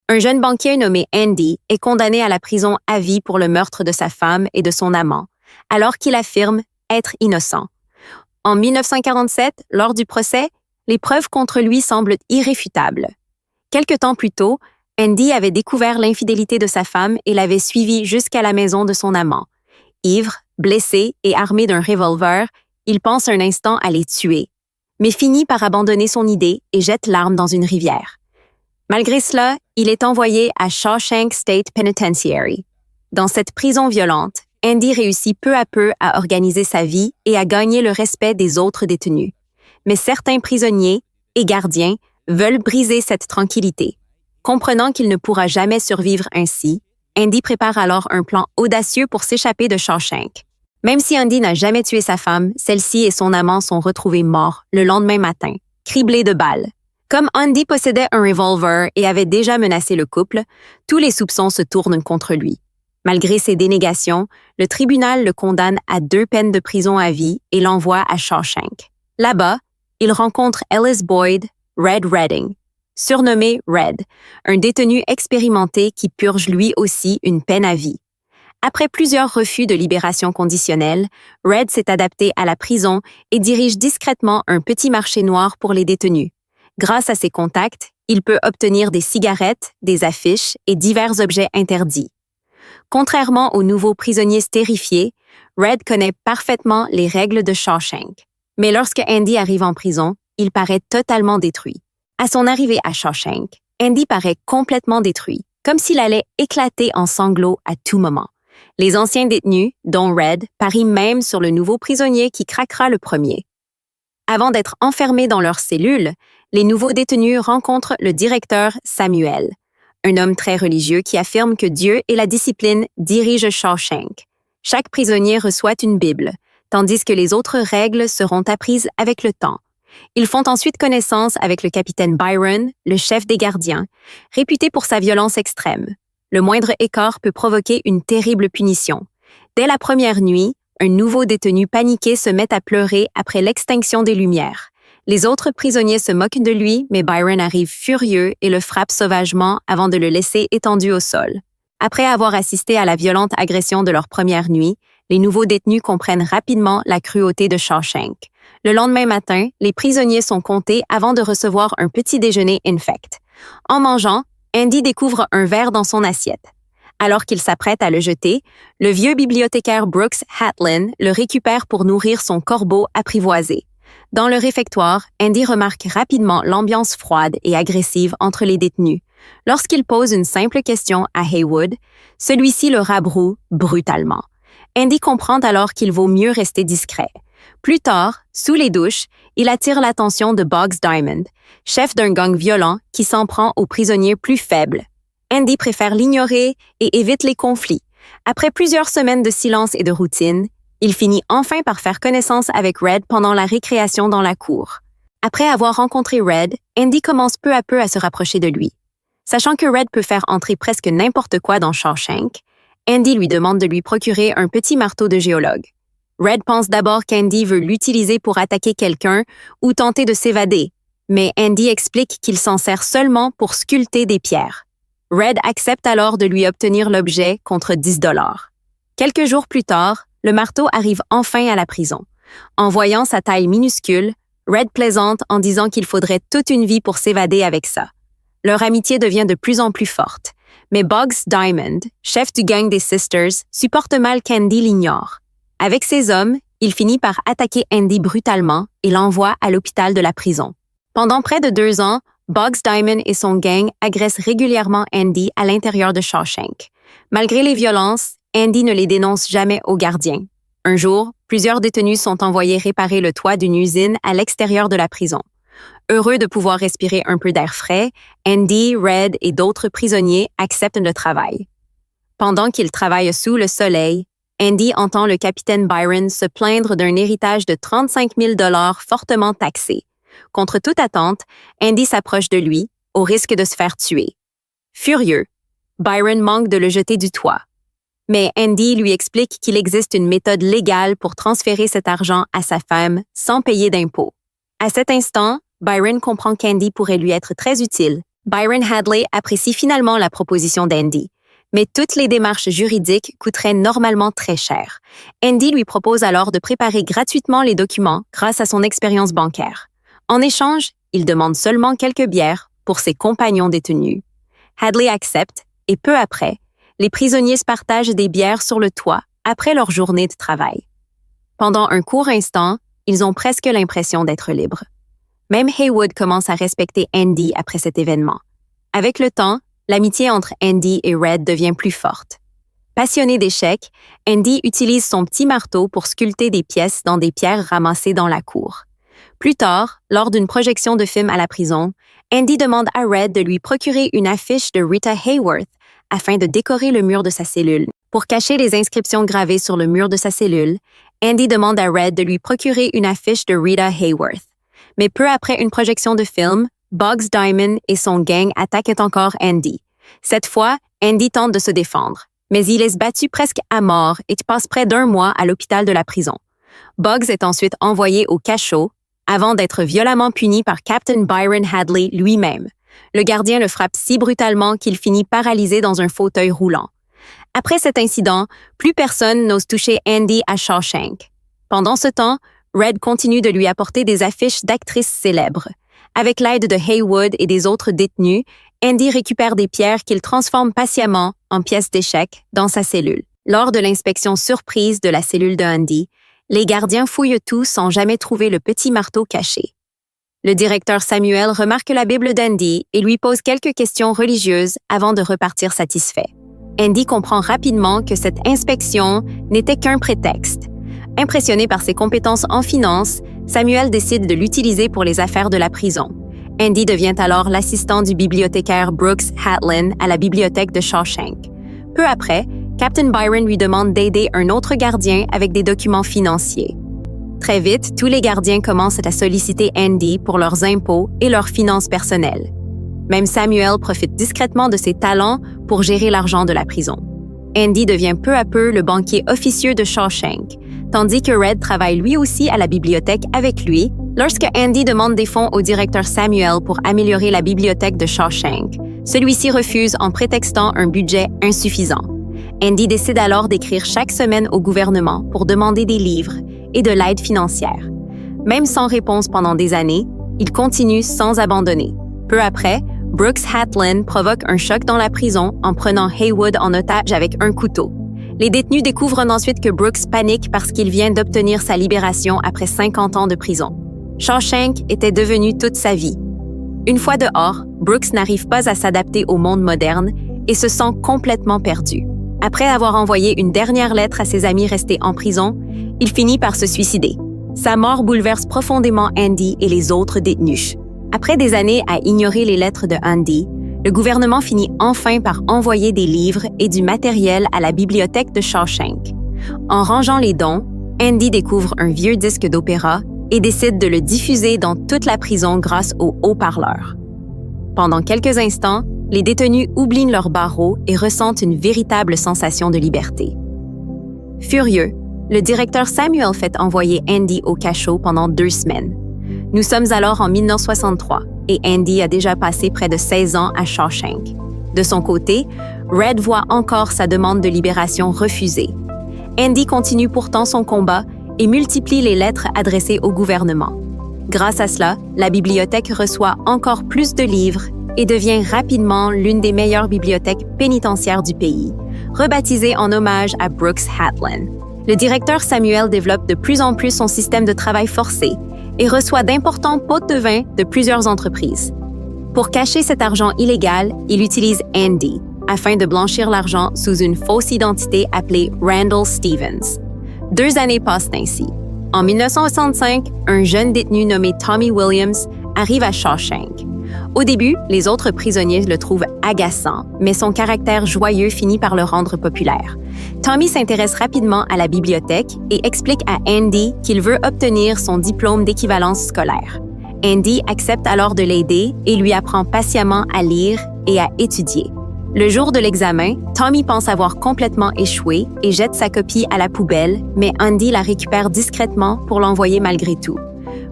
Un jeune banquier nommé Andy est condamné à la prison à vie pour le meurtre de sa femme et de son amant, alors qu'il affirme être innocent. En 1947, lors du procès, les preuves contre lui semblent irréfutables. Quelque temps plus tôt, Andy avait découvert l'infidélité de sa femme et l'avait suivie jusqu'à la maison de son amant. Ivre, blessé et armé d'un revolver, il pense un instant à les tuer, mais finit par abandonner son idée et jette l'arme dans une rivière. Malgré cela, il est envoyé à Shawshank State Penitentiary. Dans cette prison violente, Andy réussit peu à peu à organiser sa vie et à gagner le respect des autres détenus. Mais certains prisonniers et gardiens veulent briser cette tranquillité. Comprenant qu'il ne pourra jamais survivre ainsi, Andy prépare alors un plan audacieux pour s'échapper de Shawshank. Même si Andy n'a jamais tué sa femme, celle-ci et son amant sont retrouvés morts le lendemain matin, criblés de balles. Comme Andy possédait un revolver et avait déjà menacé le couple, tous les soupçons se tournent contre lui. Malgré ses dénégations, le tribunal le condamne à 2 peines de prison à vie et l'envoie à Shawshank. Là-bas, il rencontre Ellis Boyd, Red Redding, surnommé Red, un détenu expérimenté qui purge lui aussi une peine à vie. Après plusieurs refus de libération conditionnelle, Red s'est adapté à la prison et dirige discrètement un petit marché noir pour les détenus. Grâce à ses contacts, il peut obtenir des cigarettes, des affiches et divers objets interdits. Contrairement aux nouveaux prisonniers stérifiés, Red connaît parfaitement les règles de Shawshank. Mais lorsque Andy arrive en prison, il paraît totalement détruit. À son arrivée à Shawshank, Andy paraît complètement détruit, comme s'il allait éclater en sanglots à tout moment. Les anciens détenus, dont Red, parient même sur le nouveau prisonnier qui craquera le premier. Avant d'être enfermés dans leur cellule, les nouveaux détenus rencontrent le directeur Samuel, un homme très religieux qui affirme que Dieu et la discipline dirigent Shawshank. Chaque prisonnier reçoit une Bible, tandis que les autres règles seront apprises avec le temps. Ils font ensuite connaissance avec le capitaine Byron, le chef des gardiens, réputé pour sa violence extrême. Le moindre écart peut provoquer une terrible punition. Dès la première nuit, un nouveau détenu paniqué se met à pleurer après l'extinction des lumières. Les autres prisonniers se moquent de lui, mais Byron arrive furieux et le frappe sauvagement avant de le laisser étendu au sol. Après avoir assisté à la violente agression de leur première nuit, les nouveaux détenus comprennent rapidement la cruauté de Shawshank. Le lendemain matin, les prisonniers sont comptés avant de recevoir un petit déjeuner infect. En mangeant, Andy découvre un verre dans son assiette. Alors qu'il s'apprête à le jeter, le vieux bibliothécaire Brooks Hatlin le récupère pour nourrir son corbeau apprivoisé. Dans le réfectoire, Andy remarque rapidement l'ambiance froide et agressive entre les détenus. Lorsqu'il pose une simple question à Haywood, celui-ci le rabroue brutalement. Andy comprend alors qu'il vaut mieux rester discret. Plus tard, sous les douches, il attire l'attention de Boggs Diamond, chef d'un gang violent qui s'en prend aux prisonniers plus faibles. Andy préfère l'ignorer et évite les conflits. Après plusieurs semaines de silence et de routine, il finit enfin par faire connaissance avec Red pendant la récréation dans la cour. Après avoir rencontré Red, Andy commence peu à peu à se rapprocher de lui. Sachant que Red peut faire entrer presque n'importe quoi dans Shawshank, Andy lui demande de lui procurer un petit marteau de géologue. Red pense d'abord qu'Andy veut l'utiliser pour attaquer quelqu'un ou tenter de s'évader, mais Andy explique qu'il s'en sert seulement pour sculpter des pierres. Red accepte alors de lui obtenir l'objet contre 10 $. Quelques jours plus tard, le marteau arrive enfin à la prison. En voyant sa taille minuscule, Red plaisante en disant qu'il faudrait toute une vie pour s'évader avec ça. Leur amitié devient de plus en plus forte, mais Boggs Diamond, chef du gang des Sisters, supporte mal qu'Andy l'ignore. Avec ses hommes, il finit par attaquer Andy brutalement et l'envoie à l'hôpital de la prison. Pendant près de 2 ans, Boggs Diamond et son gang agressent régulièrement Andy à l'intérieur de Shawshank. Malgré les violences, Andy ne les dénonce jamais aux gardiens. Un jour, plusieurs détenus sont envoyés réparer le toit d'une usine à l'extérieur de la prison. Heureux de pouvoir respirer un peu d'air frais, Andy, Red et d'autres prisonniers acceptent le travail. Pendant qu'ils travaillent sous le soleil, Andy entend le capitaine Byron se plaindre d'un héritage de 35 000 $ fortement taxé. Contre toute attente, Andy s'approche de lui, au risque de se faire tuer. Furieux, Byron manque de le jeter du toit. Mais Andy lui explique qu'il existe une méthode légale pour transférer cet argent à sa femme sans payer d'impôts. À cet instant, Byron comprend qu'Andy pourrait lui être très utile, Byron Hadley apprécie finalement la proposition d'Andy, mais toutes les démarches juridiques coûteraient normalement très cher. Andy lui propose alors de préparer gratuitement les documents grâce à son expérience bancaire. En échange, il demande seulement quelques bières pour ses compagnons détenus. Hadley accepte et peu après, les prisonniers se partagent des bières sur le toit après leur journée de travail. Pendant un court instant, ils ont presque l'impression d'être libres. Même Haywood commence à respecter Andy après cet événement. Avec le temps, l'amitié entre Andy et Red devient plus forte. Passionné d'échecs, Andy utilise son petit marteau pour sculpter des pièces dans des pierres ramassées dans la cour. Plus tard, lors d'une projection de film à la prison, Andy demande à Red de lui procurer une affiche de Rita Hayworth afin de décorer le mur de sa cellule. Pour cacher les inscriptions gravées sur le mur de sa cellule, Andy demande à Red de lui procurer une affiche de Rita Hayworth. Mais peu après une projection de film, Boggs Diamond et son gang attaquent encore Andy. Cette fois, Andy tente de se défendre, mais il est battu presque à mort et passe près d'1 mois à l'hôpital de la prison. Boggs est ensuite envoyé au cachot avant d'être violemment puni par Captain Byron Hadley lui-même. Le gardien le frappe si brutalement qu'il finit paralysé dans un fauteuil roulant. Après cet incident, plus personne n'ose toucher Andy à Shawshank. Pendant ce temps, Red continue de lui apporter des affiches d'actrices célèbres. Avec l'aide de Haywood et des autres détenus, Andy récupère des pierres qu'il transforme patiemment en pièces d'échecs dans sa cellule. Lors de l'inspection surprise de la cellule de Andy, les gardiens fouillent tout sans jamais trouver le petit marteau caché. Le directeur Samuel remarque la Bible d'Andy et lui pose quelques questions religieuses avant de repartir satisfait. Andy comprend rapidement que cette inspection n'était qu'un prétexte. Impressionné par ses compétences en finance, Samuel décide de l'utiliser pour les affaires de la prison. Andy devient alors l'assistant du bibliothécaire Brooks Hatlin à la bibliothèque de Shawshank. Peu après, Captain Byron lui demande d'aider un autre gardien avec des documents financiers. Très vite, tous les gardiens commencent à solliciter Andy pour leurs impôts et leurs finances personnelles. Même Samuel profite discrètement de ses talents pour gérer l'argent de la prison. Andy devient peu à peu le banquier officieux de Shawshank, tandis que Red travaille lui aussi à la bibliothèque avec lui. Lorsque Andy demande des fonds au directeur Samuel pour améliorer la bibliothèque de Shawshank, celui-ci refuse en prétextant un budget insuffisant. Andy décide alors d'écrire chaque semaine au gouvernement pour demander des livres et de l'aide financière. Même sans réponse pendant des années, il continue sans abandonner. Peu après, Brooks Hatlin provoque un choc dans la prison en prenant Haywood en otage avec un couteau. Les détenus découvrent ensuite que Brooks panique parce qu'il vient d'obtenir sa libération après 50 ans de prison. Shawshank était devenu toute sa vie. Une fois dehors, Brooks n'arrive pas à s'adapter au monde moderne et se sent complètement perdu. Après avoir envoyé une dernière lettre à ses amis restés en prison, il finit par se suicider. Sa mort bouleverse profondément Andy et les autres détenus. Après des années à ignorer les lettres de Andy, le gouvernement finit enfin par envoyer des livres et du matériel à la bibliothèque de Shawshank. En rangeant les dons, Andy découvre un vieux disque d'opéra et décide de le diffuser dans toute la prison grâce aux haut-parleurs. Pendant quelques instants, les détenus oublient leurs barreaux et ressentent une véritable sensation de liberté. Furieux, le directeur Samuel fait envoyer Andy au cachot pendant 2 semaines. Nous sommes alors en 1963 et Andy a déjà passé près de 16 ans à Shawshank. De son côté, Red voit encore sa demande de libération refusée. Andy continue pourtant son combat et multiplie les lettres adressées au gouvernement. Grâce à cela, la bibliothèque reçoit encore plus de livres et devient rapidement l'une des meilleures bibliothèques pénitentiaires du pays, rebaptisée en hommage à Brooks Hatlin. Le directeur Samuel développe de plus en plus son système de travail forcé et reçoit d'importants pots de vin de plusieurs entreprises. Pour cacher cet argent illégal, il utilise Andy afin de blanchir l'argent sous une fausse identité appelée Randall Stevens. 2 années passent ainsi. En 1965, un jeune détenu nommé Tommy Williams arrive à Shawshank. Au début, les autres prisonniers le trouvent agaçant, mais son caractère joyeux finit par le rendre populaire. Tommy s'intéresse rapidement à la bibliothèque et explique à Andy qu'il veut obtenir son diplôme d'équivalence scolaire. Andy accepte alors de l'aider et lui apprend patiemment à lire et à étudier. Le jour de l'examen, Tommy pense avoir complètement échoué et jette sa copie à la poubelle, mais Andy la récupère discrètement pour l'envoyer malgré tout.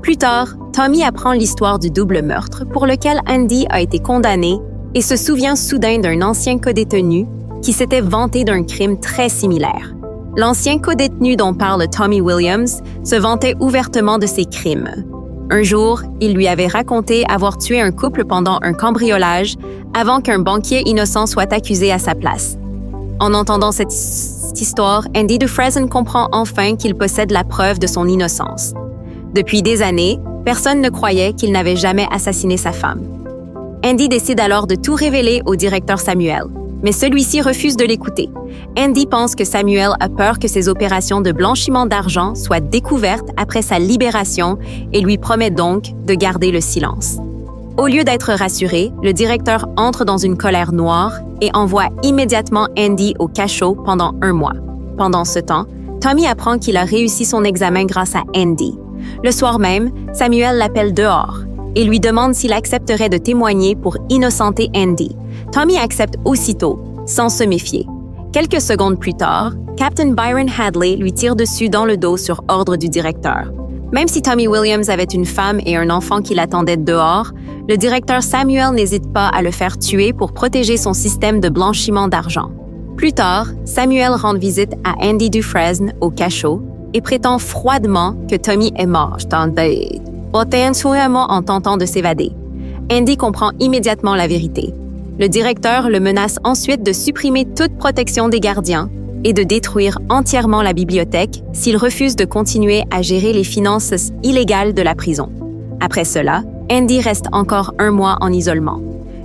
Plus tard, Tommy apprend l'histoire du double meurtre pour lequel Andy a été condamné et se souvient soudain d'un ancien codétenu qui s'était vanté d'un crime très similaire. L'ancien codétenu dont parle Tommy Williams se vantait ouvertement de ses crimes. Un jour, il lui avait raconté avoir tué un couple pendant un cambriolage avant qu'un banquier innocent soit accusé à sa place. En entendant cette histoire, Andy Dufresne comprend enfin qu'il possède la preuve de son innocence. Depuis des années, personne ne croyait qu'il n'avait jamais assassiné sa femme. Andy décide alors de tout révéler au directeur Samuel, mais celui-ci refuse de l'écouter. Andy pense que Samuel a peur que ses opérations de blanchiment d'argent soient découvertes après sa libération et lui promet donc de garder le silence. Au lieu d'être rassuré, le directeur entre dans une colère noire et envoie immédiatement Andy au cachot pendant 1 mois. Pendant ce temps, Tommy apprend qu'il a réussi son examen grâce à Andy. Le soir même, Samuel l'appelle dehors et lui demande s'il accepterait de témoigner pour innocenter Andy. Tommy accepte aussitôt, sans se méfier. Quelques secondes plus tard, Captain Byron Hadley lui tire dessus dans le dos sur ordre du directeur. Même si Tommy Williams avait une femme et un enfant qui l'attendaient dehors, le directeur Samuel n'hésite pas à le faire tuer pour protéger son système de blanchiment d'argent. Plus tard, Samuel rend visite à Andy Dufresne au cachot et prétend froidement que Tommy est mort en tentant de s'évader. Andy comprend immédiatement la vérité. Le directeur le menace ensuite de supprimer toute protection des gardiens et de détruire entièrement la bibliothèque s'il refuse de continuer à gérer les finances illégales de la prison. Après cela, Andy reste encore 1 mois en isolement.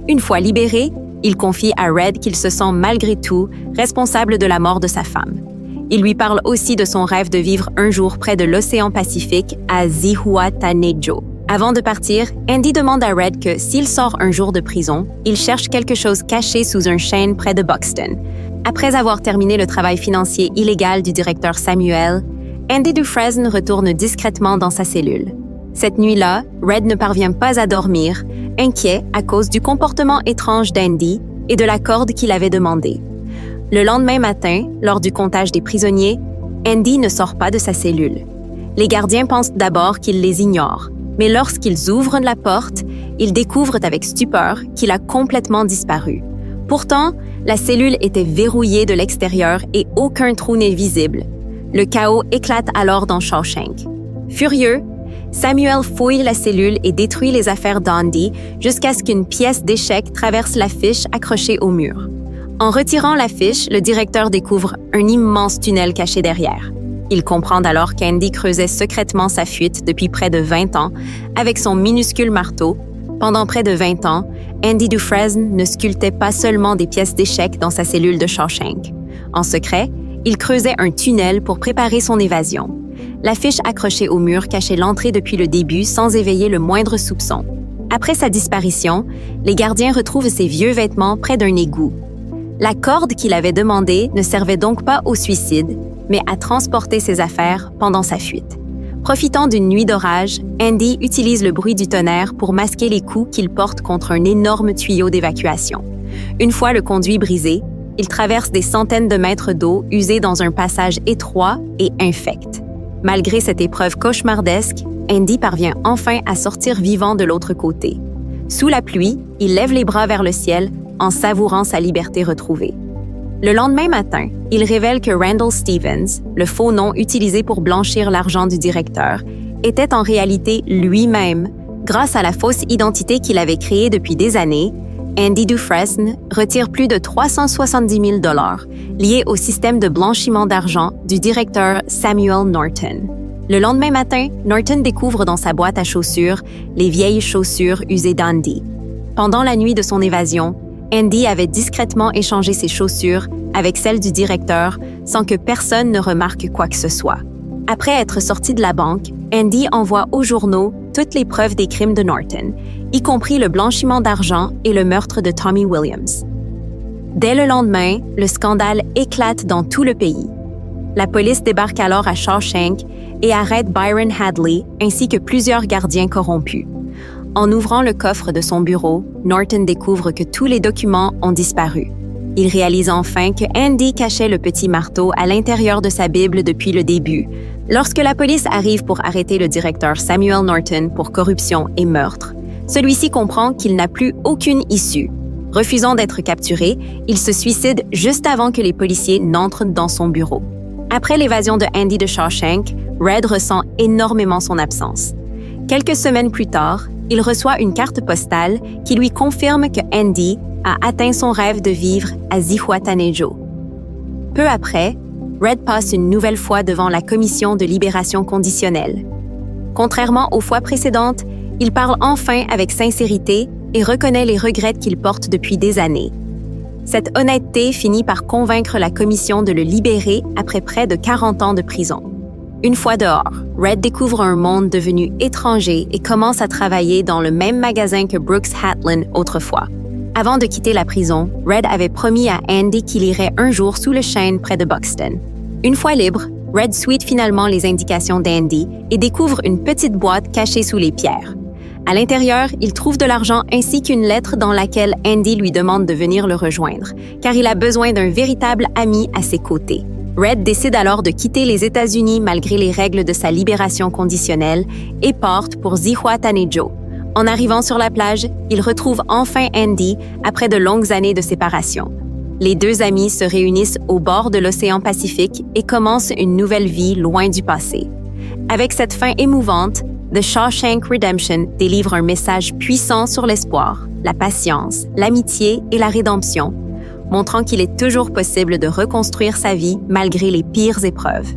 Une fois libéré, il confie à Red qu'il se sent malgré tout responsable de la mort de sa femme. Il lui parle aussi de son rêve de vivre un jour près de l'océan Pacifique à Zihuatanejo. Avant de partir, Andy demande à Red que s'il sort un jour de prison, il cherche quelque chose caché sous un chêne près de Buxton. Après avoir terminé le travail financier illégal du directeur Samuel, Andy Dufresne retourne discrètement dans sa cellule. Cette nuit-là, Red ne parvient pas à dormir, inquiet à cause du comportement étrange d'Andy et de la corde qu'il avait demandée. Le lendemain matin, lors du comptage des prisonniers, Andy ne sort pas de sa cellule. Les gardiens pensent d'abord qu'il les ignore, mais lorsqu'ils ouvrent la porte, ils découvrent avec stupeur qu'il a complètement disparu. Pourtant, la cellule était verrouillée de l'extérieur et aucun trou n'est visible. Le chaos éclate alors dans Shawshank. Furieux, Samuel fouille la cellule et détruit les affaires d'Andy jusqu'à ce qu'une pièce d'échec traverse la fiche accrochée au mur. En retirant la fiche, le directeur découvre un immense tunnel caché derrière. Il comprend alors qu'Andy creusait secrètement sa fuite depuis près de 20 ans avec son minuscule marteau. Pendant près de 20 ans, Andy Dufresne ne sculptait pas seulement des pièces d'échecs dans sa cellule de Shawshank. En secret, il creusait un tunnel pour préparer son évasion. La fiche accrochée au mur cachait l'entrée depuis le début sans éveiller le moindre soupçon. Après sa disparition, les gardiens retrouvent ses vieux vêtements près d'un égout. La corde qu'il avait demandée ne servait donc pas au suicide, mais à transporter ses affaires pendant sa fuite. Profitant d'une nuit d'orage, Andy utilise le bruit du tonnerre pour masquer les coups qu'il porte contre un énorme tuyau d'évacuation. Une fois le conduit brisé, il traverse des centaines de mètres d'eau usée dans un passage étroit et infect. Malgré cette épreuve cauchemardesque, Andy parvient enfin à sortir vivant de l'autre côté. Sous la pluie, il lève les bras vers le ciel en savourant sa liberté retrouvée. Le lendemain matin, il révèle que Randall Stevens, le faux nom utilisé pour blanchir l'argent du directeur, était en réalité lui-même. Grâce à la fausse identité qu'il avait créée depuis des années, Andy Dufresne retire plus de 370 000 $ liés au système de blanchiment d'argent du directeur Samuel Norton. Le lendemain matin, Norton découvre dans sa boîte à chaussures les vieilles chaussures usées d'Andy. Pendant la nuit de son évasion, Andy avait discrètement échangé ses chaussures avec celles du directeur sans que personne ne remarque quoi que ce soit. Après être sorti de la banque, Andy envoie aux journaux toutes les preuves des crimes de Norton, y compris le blanchiment d'argent et le meurtre de Tommy Williams. Dès le lendemain, le scandale éclate dans tout le pays. La police débarque alors à Shawshank et arrête Byron Hadley ainsi que plusieurs gardiens corrompus. En ouvrant le coffre de son bureau, Norton découvre que tous les documents ont disparu. Il réalise enfin que Andy cachait le petit marteau à l'intérieur de sa Bible depuis le début. Lorsque la police arrive pour arrêter le directeur Samuel Norton pour corruption et meurtre, celui-ci comprend qu'il n'a plus aucune issue. Refusant d'être capturé, il se suicide juste avant que les policiers n'entrent dans son bureau. Après l'évasion de Andy de Shawshank, Red ressent énormément son absence. Quelques semaines plus tard, il reçoit une carte postale qui lui confirme que Andy a atteint son rêve de vivre à Zihuatanejo. Peu après, Red passe une nouvelle fois devant la Commission de libération conditionnelle. Contrairement aux fois précédentes, il parle enfin avec sincérité et reconnaît les regrets qu'il porte depuis des années. Cette honnêteté finit par convaincre la commission de le libérer après près de 40 ans de prison. Une fois dehors, Red découvre un monde devenu étranger et commence à travailler dans le même magasin que Brooks Hatlin autrefois. Avant de quitter la prison, Red avait promis à Andy qu'il irait un jour sous le chêne près de Buxton. Une fois libre, Red suit finalement les indications d'Andy et découvre une petite boîte cachée sous les pierres. À l'intérieur, il trouve de l'argent ainsi qu'une lettre dans laquelle Andy lui demande de venir le rejoindre, car il a besoin d'un véritable ami à ses côtés. Red décide alors de quitter les États-Unis malgré les règles de sa libération conditionnelle et part pour Zihuatanejo. En arrivant sur la plage, il retrouve enfin Andy après de longues années de séparation. Les deux amis se réunissent au bord de l'océan Pacifique et commencent une nouvelle vie loin du passé. Avec cette fin émouvante, The Shawshank Redemption délivre un message puissant sur l'espoir, la patience, l'amitié et la rédemption, montrant qu'il est toujours possible de reconstruire sa vie malgré les pires épreuves.